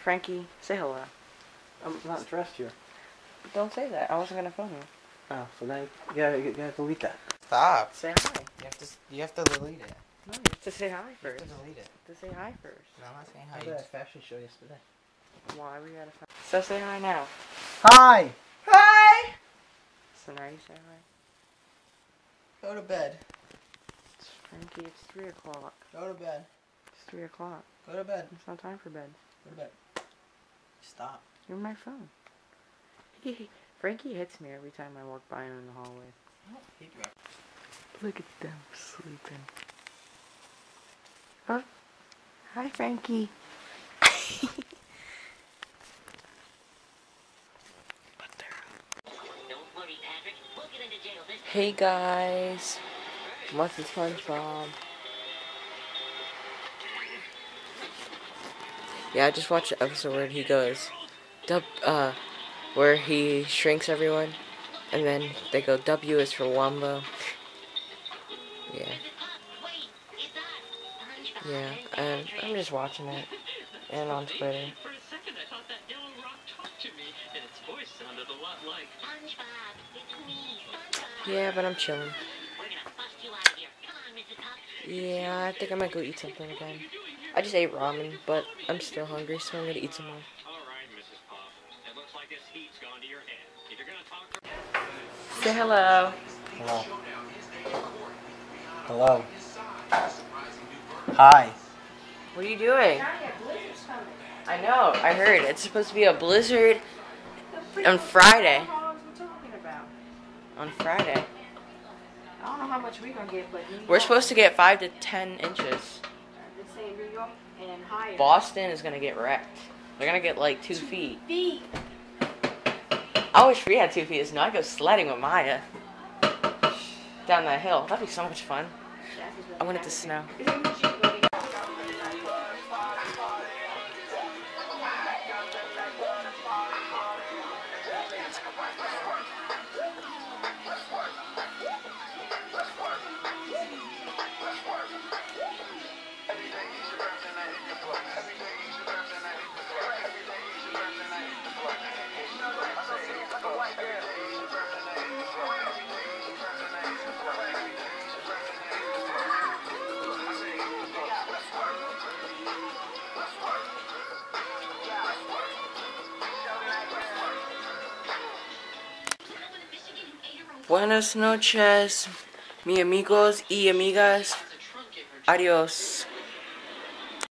Frankie, say hello. I'm not dressed here. But don't say that. I wasn't gonna phone you. Oh, so now you gotta delete that. Stop. Say hi. You have to delete it. No, you have to say hi You first. have to delete it. To say hi first. No, I'm not saying I hi. did a fashion show yesterday. Why we gotta find... So say hi now. Hi! Hi! So now you say hi. Go to bed. Frankie, it's 3 o'clock. Go to bed. It's 3 o'clock. Go to bed. It's not time for bed. Go to bed. Stop. You're my phone. Frankie hits me every time I walk by him in the hallway. I don't hate you. Look at them sleeping. Oh. Hi, Frankie. Hey guys, what's the SpongeBob? Yeah, I just watched the episode where he goes, where he shrinks everyone, and then they go, W is for Wombo. Yeah. Yeah, and I'm just watching it, and on Twitter. Yeah, but I'm chilling. Yeah, I think I might go eat something again. I just ate ramen, but I'm still hungry, so I'm gonna eat some more. Say hello. Hello. Hello. Hi. What are you doing? I know, I heard. It's supposed to be a blizzard on Friday. On Friday. I don't know how much we're gonna get, but We're supposed to get 5 to 10 inches. They say New York and higher. Boston is gonna get wrecked. They're gonna get like 2 feet. Feet. I wish we had 2 feet. So now I go sledding with Maya down that hill. That'd be so much fun. I want it to snow. Buenas noches, mi amigos y amigas. Adios.